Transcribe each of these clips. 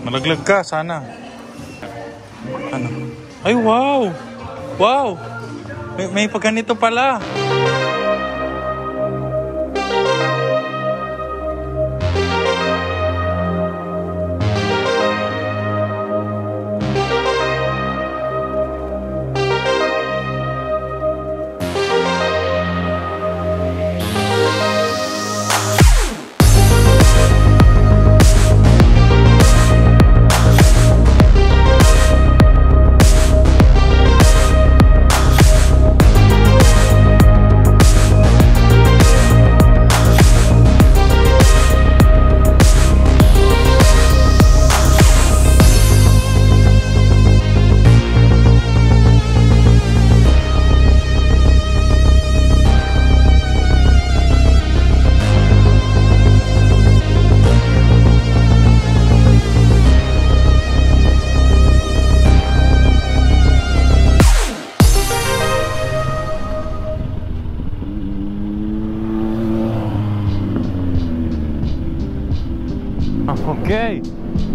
Malaglag ka, sana. Ano? Ay, wow! Wow! May pagganito pala. Okay,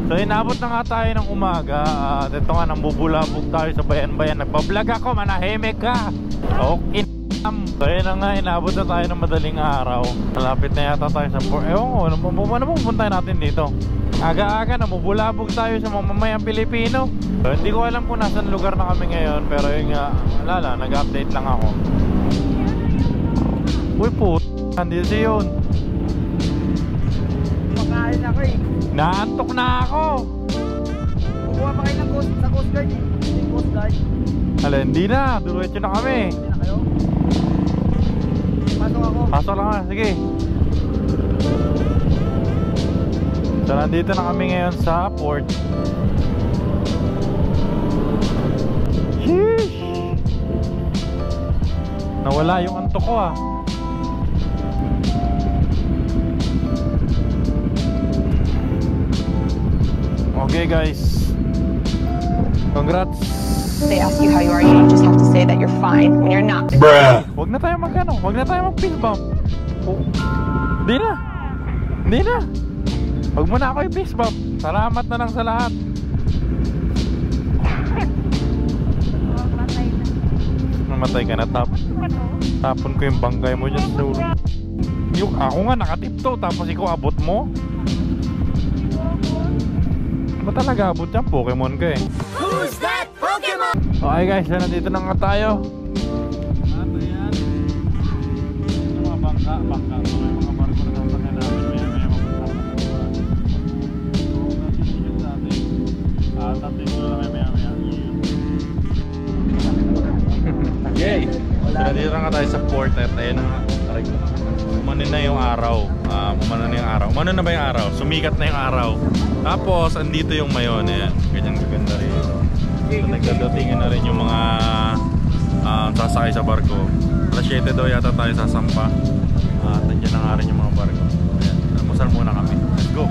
so inabot na nga tayo ng umaga. Dito nga, nambubulabog tayo sa bayan-bayan. Nagpa-vlog ako, manahimik ka. Okay. So yun na nga, inabot na tayo ng madaling araw. Malapit na yata tayo sa port. Ewan ko, ano pupuntahin natin dito? Aga-aga, nambubulabog tayo sa mamamayang Pilipino. So hindi ko alam kung nasan lugar na kami ngayon. Pero yun nga, wala, nag-update lang ako. Uy po, nandito siya yun. Makain ako eh. Naantok na ako. Kukuha pa kayo ng sa Coast Guard eh. Yung Coast Guard. Hala, hindi na. Duruetso na kami. Hindi na kayo? Pasok ako. Pasok lang na, sige. So nandito na kami ngayon sa port. Sheesh! Nawala yung antok ko ah. Okay guys, congrats. They ask you how you are, you just have to say that you're fine when you're not. Bruh. Wag na tayo magano, wag na tayo mag-fist bump. Oh. Di na. Di na. Wag mo na ako i-fist bump. Salamat na lang sa lahat. Namatay ka na, tapon ko yung bangkay mo dyan sa ulo. Yung ako nga nakatipto, tapos ikaw abot mo. Ba talaga abot yan? Pokemon ka eh. Who's that Pokemon? Okay guys, so nandito na nga tayo. Ano yan? Mga bangka. May mga barko na sasakyan namin. May mapunta na sa atin. Tatin ko lang may maya. Okay, so nandito na nga tayo sa port. At ayun na nga, umano na yung araw. Umano na ba yung araw? Sumikat na yung araw. Tapos, andito yung mayon. Ayan, ganyan kaganda rin. So, nagdadatingin na rin yung mga sasakay sa barko. Alas 7 daw yata tayo sasampa. At nandiyan na nga rin yung mga barko. Ayan, almusal muna kami. Let's go!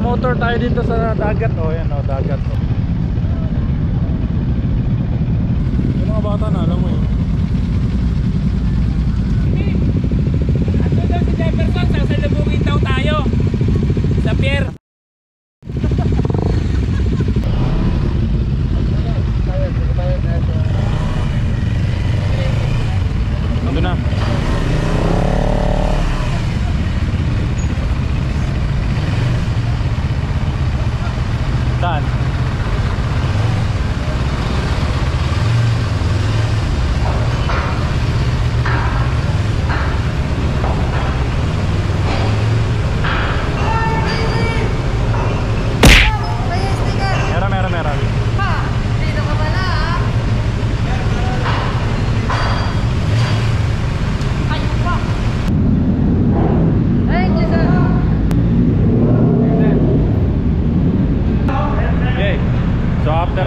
Motor tayo dito sa dagat. Oh, yan oh, dagat. Yung mga bata na, alam mo yun. Ano daw si Jefferson, sasalubungin daw tayo sa pier. Ando na. Saan?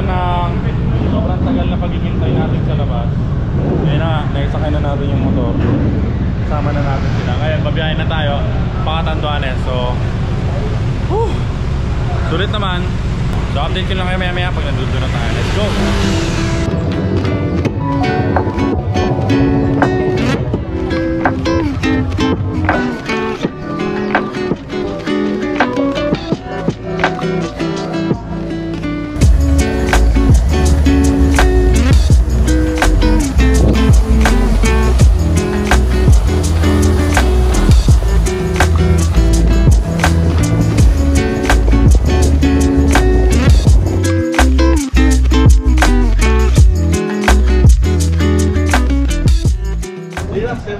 ng sobrang tagal na paghihintay natin sa labas. Ayun na, naisakay na natin yung motor. Sama na natin sila. Ngayon, babiyahin na tayo pa Catanduanes. So, sulit naman. So, update ko lang kayo maya-maya pag nandun na tayo. Let's go!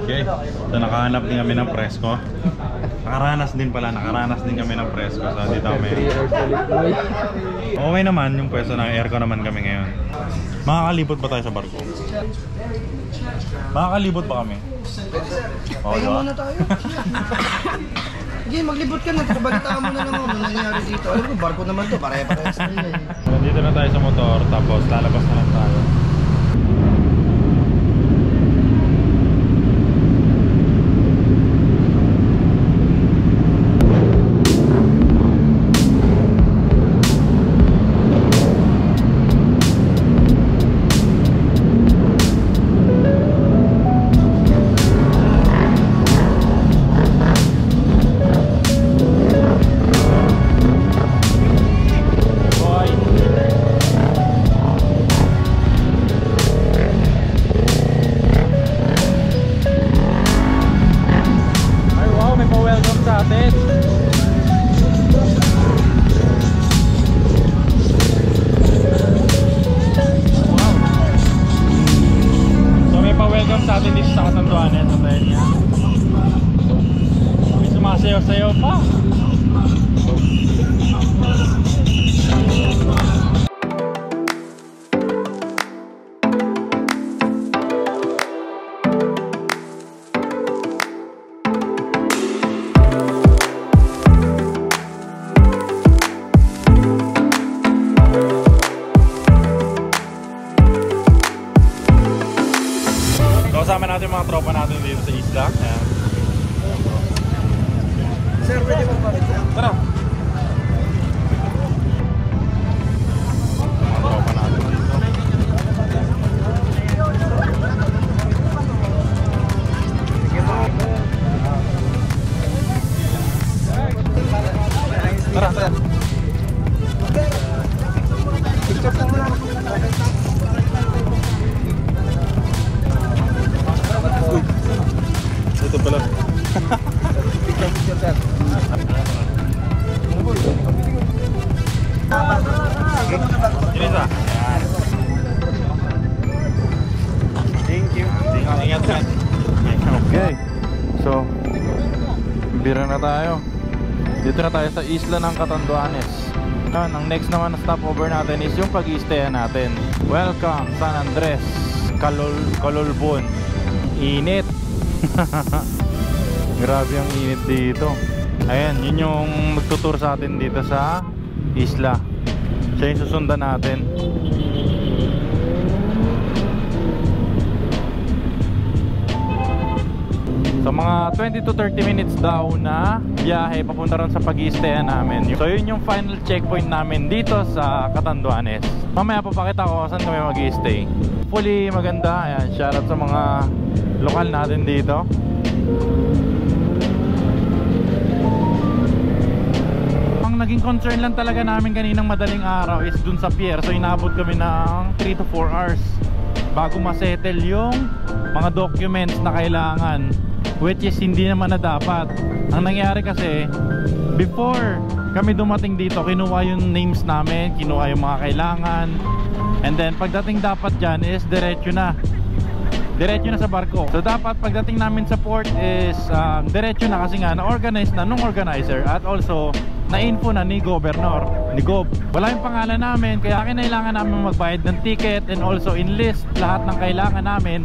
Okay, so nakahanap din kami ng presko. Nakaranas din kami ng presko. So dito kami. Okay naman yung pwesto ng aircon naman kami ngayon. Makakalibot ba tayo sa barko? Makakalibot ba kami? Pahinga muna tayo. Sige, maglibot ka na. Kabalitaan mo na naman ano nangyayari dito. Alam ko, barko naman to. Pare-parehas na yun. Nandito na tayo sa motor. Tapos lalabas na lang tayo. Sumasayaw-sayaw pa. Kasama natin mga tropa natin dito sa isla. Ayan. Sir, pwede mo bakit sir? Tara! Mga tropa natin dito. Tara, tara! Picture po muna. Ito pala. Picture, sir. Inisa. Ayan. Thank you. Ingat, ingat. Okay. So, bira na tayo. Dito na tayo sa isla ng Catanduanes. Ang next naman na stopover natin is yung pag-i-stayan natin. Welcome San Andres, Calolbon. Init. Grabe ang init dito. Ayan, yun yung magtutur sa atin dito sa isla. Siya yung susundan natin. So mga 20 to 30 minutes daw na biyahe papunta ron sa pag-i-stayan namin. So yun yung final checkpoint namin dito sa Catanduanes. Mamaya papakita ko saan kami mag-i-stay. Fully maganda. Ayan, shoutout sa mga lokal natin dito. Naging concern lang talaga namin kaninang madaling araw is dun sa pier. So inaabot kami ng 3 to 4 hours bago masettle yung mga documents na kailangan, which is hindi naman na dapat. Ang nangyari kasi, before kami dumating dito, kinuha yung names namin, kinuha yung mga kailangan, and then pagdating dapat dyan is diretso na sa barko. So dapat pagdating namin sa port is diretso na, kasi nga na-organize na nung organizer at also na-info na ni Governor, ni Gob. Wala yung pangalan namin, kaya kailangan namin magbayad ng ticket and also enlist lahat ng kailangan namin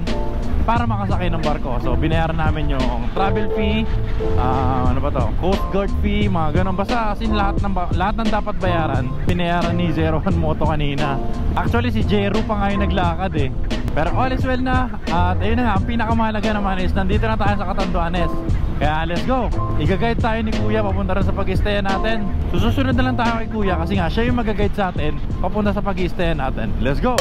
para makasakay ng barko. So binayaran namin yung travel fee, ano ba to, coast guard fee, mga ganun. Basta as in lahat ng dapat bayaran binayaran ni Zero One Moto kanina. Actually si Jero pa nga yung naglakad eh. Pero all is well na. At ayun na nga, ang pinakamahalaga naman is nandito na tayo sa Catanduanes. Kaya let's go. Iga-guide tayo ni Kuya papunta rin sa pag-stay natin. Susunod na lang tayo kay Kuya kasi nga siya yung mag-guide sa atin papunta sa pag-stay natin. Let's go.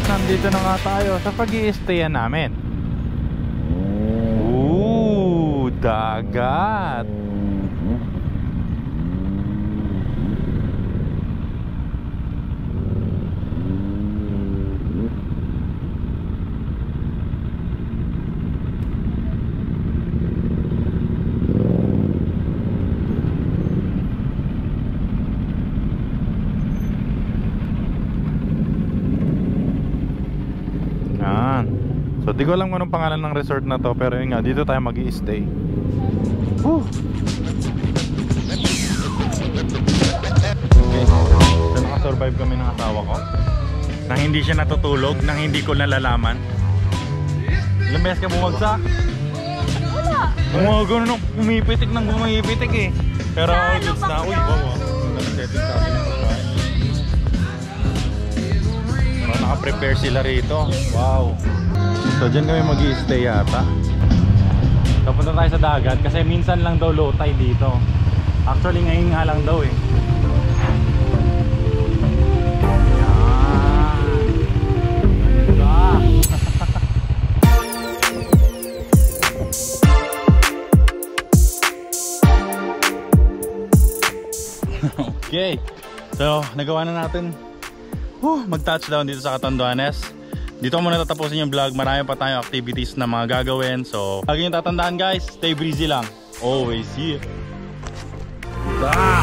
Nandito na nga tayo sa pag-i-stayan namin. Ooh, dagat. So di ko alam kung anong pangalan ng resort na to, pero yun nga, dito tayo mag-i-stay. Okay. So nakasurvive kami ng asawa ko nang hindi siya natutulog, nang hindi ko nalalaman. Ilang beses ka bumagsak? Wala. Gano'n pumipitik ng pumipitik eh. Pero goods na. Uy, bawa. Nag-setting sa akin ng babae. Pero naka-prepare sila rito. Wow. So dyan kami mag-i-stay yata. Papunta tayo sa dagat kasi minsan lang daw low tide dito. Actually ngayon nga lang daw eh. Okay. So nagawa na natin mag-touchdown dito sa Catanduanes. Dito muna tatapusin yung vlog. Marami pa tayong activities na mga gagawin. So, lagi yung tatandaan guys, stay breezy lang. Always here. Bye!